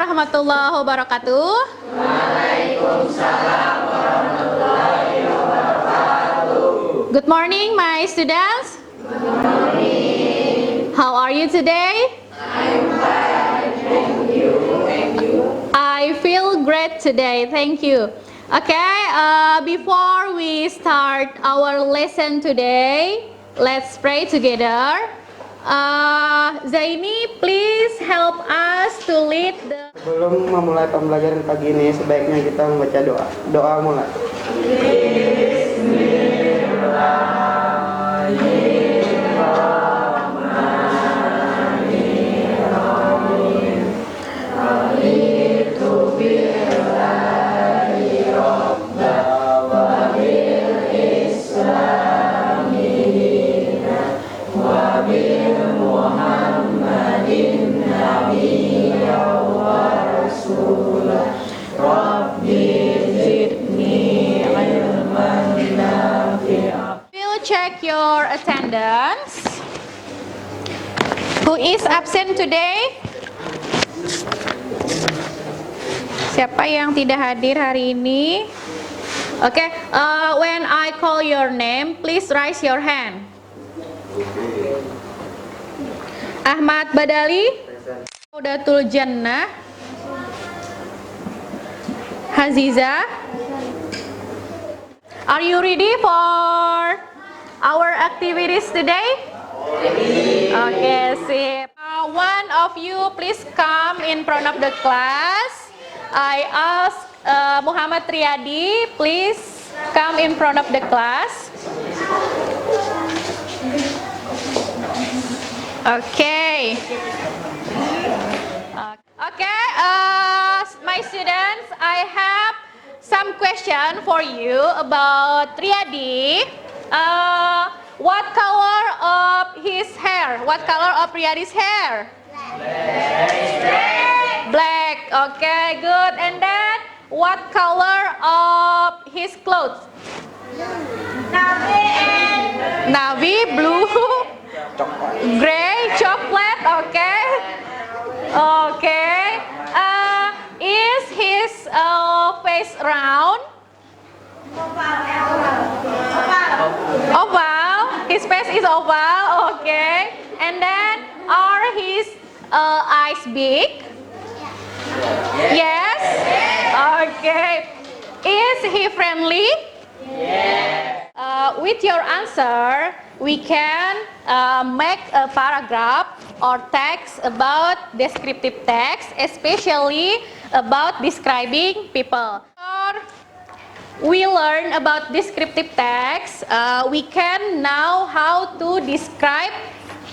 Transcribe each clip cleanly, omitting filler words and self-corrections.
warahmatullahi wabarakatuh. Waalaikumsalam warahmatullahi wabarakatuh. Good morning, my students. Good morning. How are you today? I'm fine, thank you. Thank you. I feel great today, thank you. Okay, before we start our lesson today, let's pray together. Zaini, please help us to lead the... Sebelum memulai pembelajaran pagi ini, sebaiknya kita membaca doa. Doa mulai. We'll check your attendance. Who is absent today? Siapa yang tidak hadir hari ini? Okay, when I call your name, please raise your hand. Ahmad Badali, Udatul Jannah, Haziza. Are you ready for our activities today? Okay, sip. One of you please come in front of the class. I ask Muhammad Riyadi, please come in front of the class. Okay. Okay, my students, I have some question for you about Riyadi. What color of his hair? What color of Riyadi's hair? Black. Okay, good. And then, what color of his clothes? Navy, blue, gray, chocolate. Okay. Okay. Is his face round? Oval. His face is oval. Okay. And then, are his eyes big? Yes. Okay. Is he friendly? Yes. With your answer, we can make a paragraph or text about descriptive text, especially about describing people. We learn about descriptive text. We can know how to describe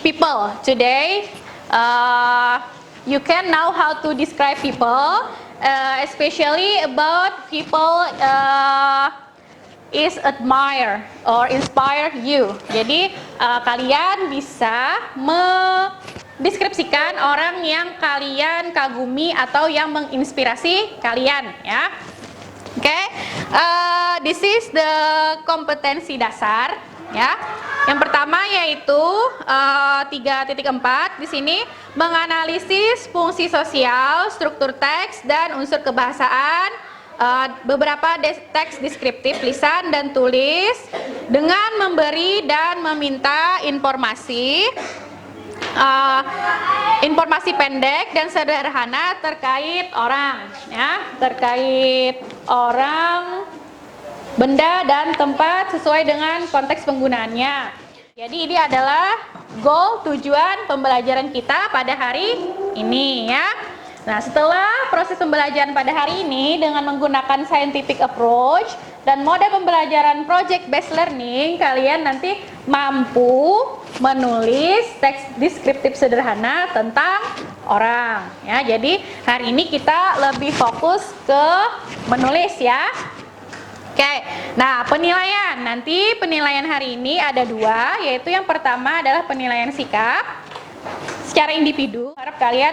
people. Today, you can know how to describe people, especially about people is admire or inspire you. Jadi kalian bisa mendeskripsikan orang yang kalian kagumi atau yang menginspirasi kalian, ya. Oke, this is the kompetensi dasar, ya. Yang pertama yaitu 3.4 di sini menganalisis fungsi sosial, struktur teks dan unsur kebahasaan. Beberapa teks deskriptif lisan dan tulis dengan memberi dan meminta informasi pendek dan sederhana terkait orang, ya, terkait orang, benda dan tempat sesuai dengan konteks penggunaannya. Jadi ini adalah goal tujuan pembelajaran kita pada hari ini, ya. Nah, setelah proses pembelajaran pada hari ini dengan menggunakan scientific approach dan mode pembelajaran project based learning, kalian nanti mampu menulis teks deskriptif sederhana tentang orang, ya. Jadi hari ini kita lebih fokus ke menulis, ya. Oke. Nah, penilaian. Nanti penilaian hari ini ada 2, yaitu yang pertama adalah penilaian sikap secara individu. Harap kalian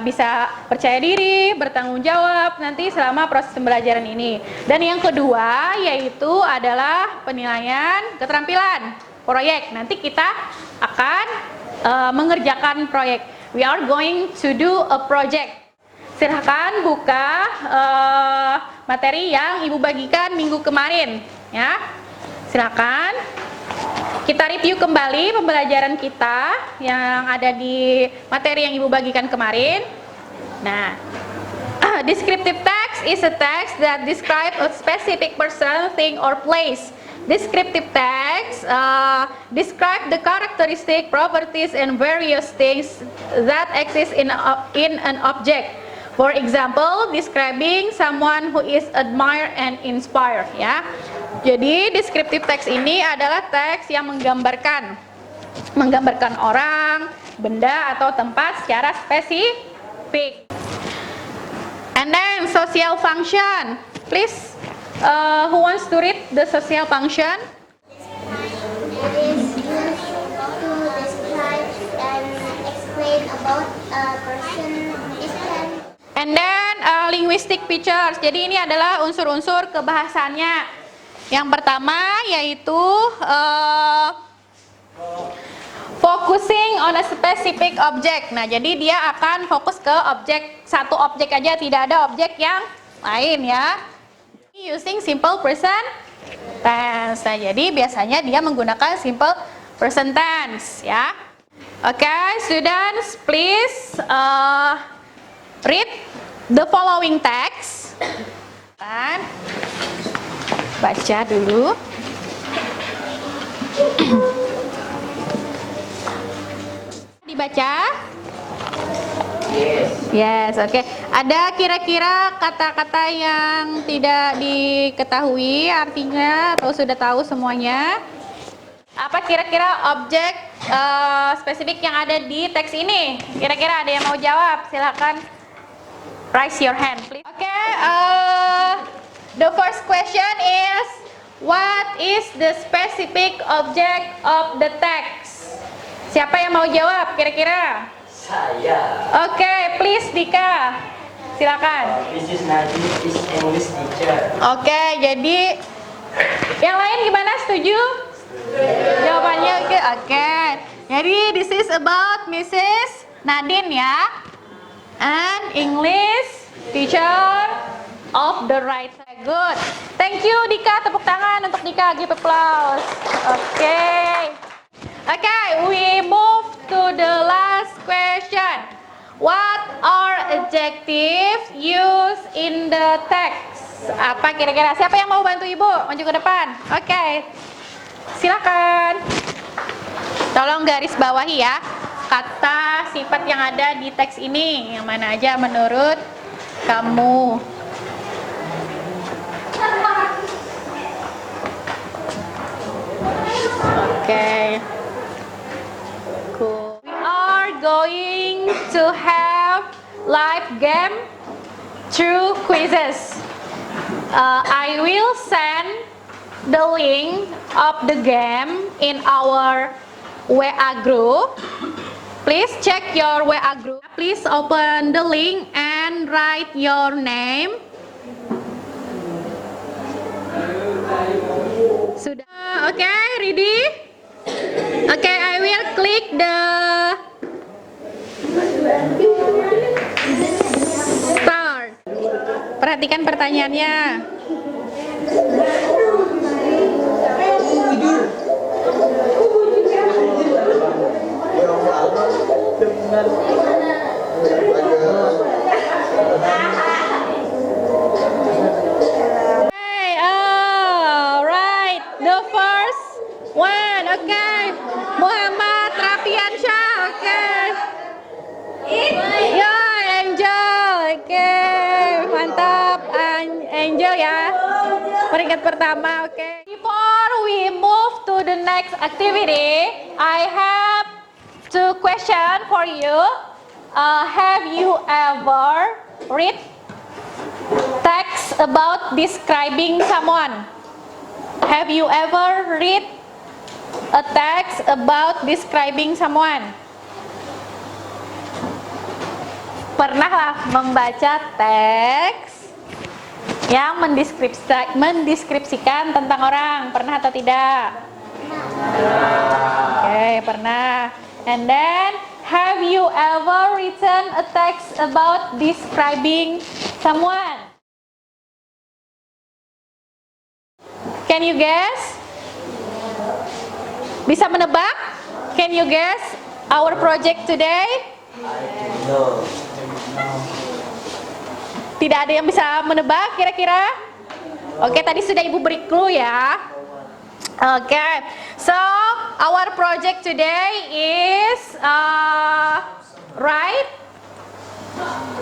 bisa percaya diri, bertanggung jawab nanti selama proses pembelajaran ini. Dan yang kedua yaitu adalah penilaian keterampilan proyek. Nanti kita akan mengerjakan proyek. We are going to do a project. Silahkan buka materi yang Ibu bagikan minggu kemarin, ya. Silakan. Kita review kembali pembelajaran kita yang ada di materi yang Ibu bagikan kemarin. Nah, descriptive text is a text that describes a specific person, thing, or place. Descriptive text describe the characteristic, properties, and various things that exist in an object. For example, describing someone who is admired and inspired. Ya, jadi descriptive text ini adalah teks yang menggambarkan orang, benda, atau tempat secara spesifik. And then social function. Please, who wants to read the social function? It is used to describe and explain about a person. And then linguistic features. Jadi ini adalah unsur-unsur kebahasannya. Yang pertama yaitu focusing on a specific object. Nah, jadi dia akan fokus ke satu objek aja, tidak ada objek yang lain, ya. Using simple present tense. Nah, jadi biasanya dia menggunakan simple present tense, ya. Okay, students, please read the following text. Baca dulu. Dibaca? Yes, oke. Ada kira-kira kata-kata yang tidak diketahui artinya atau sudah tahu semuanya? Apa kira-kira objek spesifik yang ada di teks ini? Kira-kira ada yang mau jawab? Silakan raise your hand, please. Okay, the first question is, what is the specific object of the text? Siapa yang mau jawab kira-kira? Saya. Okay, please Dika, silakan. This is Nadine, is English teacher. Okay, jadi yang lain gimana? Setuju? Jawabannya oke. Okay. Jadi this is about Mrs. Nadine, ya. And English teacher of the right. Good. Thank you Dika, tepuk tangan untuk Dika, give applause. Okay. Okay, we move to the last question. What are adjectives used in the text? Apa kira-kira? Siapa yang mau bantu Ibu? Maju ke depan. Okay. Silakan. Tolong garis bawahi ya. Kata sifat yang ada di teks ini, yang mana aja menurut kamu? Okay. Cool. We are going to have live game through quizzes. I will send the link of the game in our WA group. Please check your WA group. Please open the link and write your name. Sudah, okay, ready? Okay, I will click the start. Perhatikan pertanyaannya. Okay, alright, the first one, okay, Muhammad Rafiansyah, okay. Ya, Angel, okay, mantap, Angel ya, peringkat pertama, okay. Before we move to the next activity, I have two questions for you. Have you ever read text about describing someone? Have you ever read a text about describing someone? Pernahlah membaca teks yang mendeskripsikan tentang orang? Pernah atau tidak? Oke, pernah. And then, Have you ever written a text about describing someone? Can you guess? Bisa menebak? Can you guess our project today? No. Tidak ada yang bisa menebak kira-kira? Oke, tadi sudah Ibu beri clue ya. Oke, so our project today is write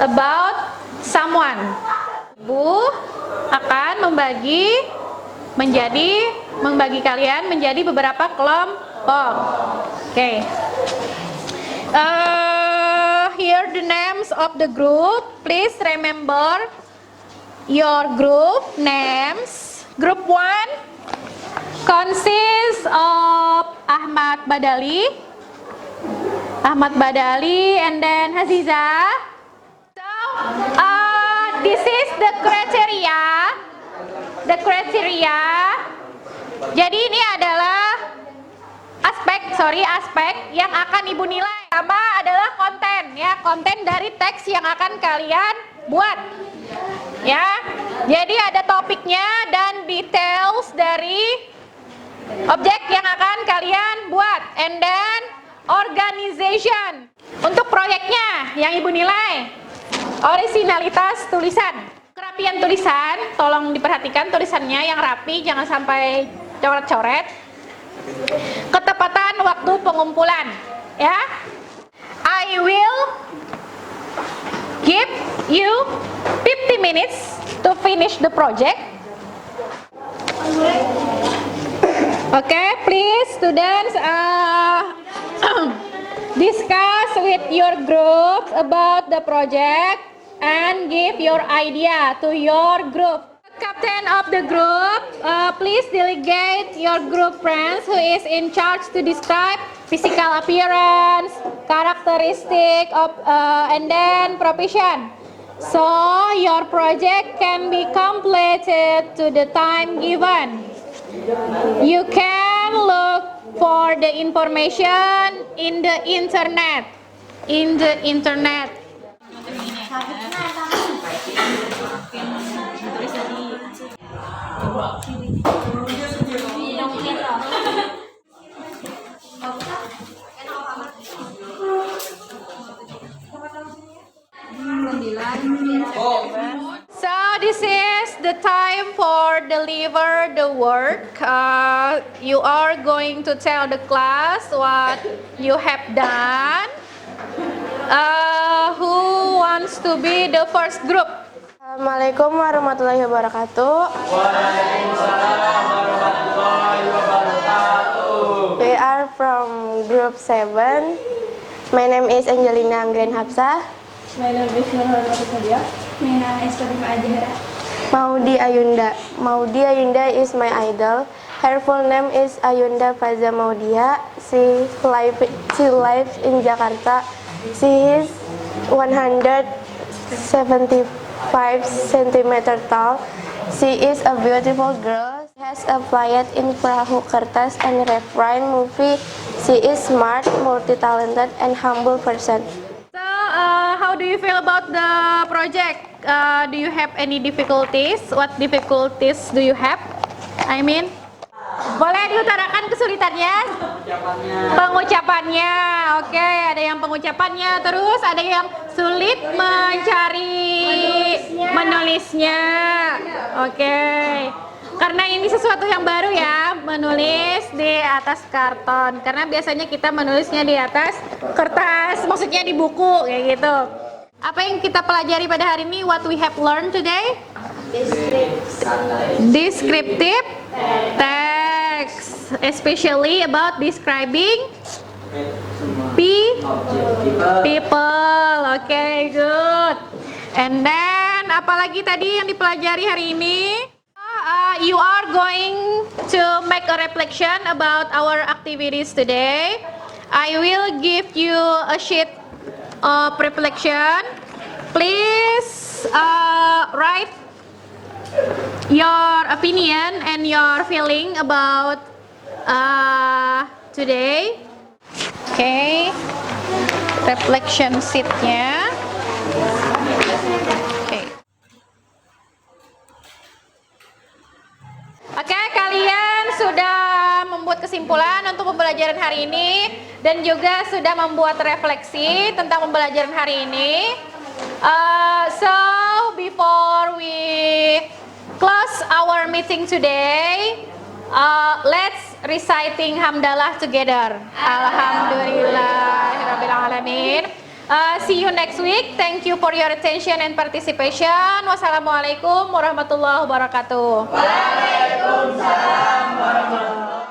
about someone. Ibu akan membagi kalian menjadi beberapa kelompok. Oke. Here the names of the group. Please remember your group names. Group 1 consists of Ahmad Badali, and then Haziza. So, this is the criteria. Jadi ini adalah aspek yang akan Ibu nilai. Pertama adalah konten dari teks yang akan kalian buat. Ya. Jadi ada topiknya dan details dari objek yang akan kalian buat, and then organization. Untuk proyeknya yang Ibu nilai, originalitas tulisan, kerapian tulisan, tolong diperhatikan tulisannya yang rapi, jangan sampai coret-coret. Ketepatan waktu pengumpulan, ya. I will give you 50 minutes to finish the project. Okay, please students discuss with your groups about the project and give your idea to your group. Captain of the group, please delegate your group friends who is in charge to describe physical appearance, characteristic of and then profession. So your project can be completed to the time given. You can look for the information in the internet. So this is the time for deliver the work. You are going to tell the class what you have done. Who wants to be the first group? Assalamualaikum warahmatullahi wabarakatuh. Waalaikumsalam warahmatullahi wabarakatuh. We are from group 7. My name is Angelina Anggrain Hapsah. My name is Nurul Fadia. My name is Fatima Ajihara. Maudi Ayunda. Maudi Ayunda is my idol. Her full name is Ayunda Faza Maudia. She lives in Jakarta. She is 175 centimeters tall. She is a beautiful girl. She has applied in Perahu Kertas and Refrain movie. She is smart, multi-talented, and humble person. So, how do you feel about the project? Do you have any difficulties? What difficulties do you have? I mean, boleh diutarakan kesulitannya? Pengucapannya. Oke, ada yang pengucapannya, terus ada yang sulit mencari menulisnya. Oke. Karena ini sesuatu yang baru ya, menulis di atas karton. Karena biasanya kita menulisnya di atas kertas, maksudnya di buku kayak gitu. Apa yang kita pelajari pada hari ini? What we have learned today? Descriptive text, especially about describing people. Okay, good. And then apalagi tadi yang dipelajari hari ini? You are going to make a reflection about our activities today. I will give you a sheet of reflection. Please write your opinion and your feeling about today. Okay. reflection sheet-nya. Oke. Oke, kalian sudah membuat kesimpulan untuk pembelajaran hari ini dan juga sudah membuat refleksi tentang pembelajaran hari ini. So before we close our meeting today, let's reciting hamdalah together. Alhamdulillahirabbil alamin. See you next week. Thank you for your attention and participation. Wassalamualaikum warahmatullahi wabarakatuh. Waalaikumsalam warahmatullahi wabarakatuh.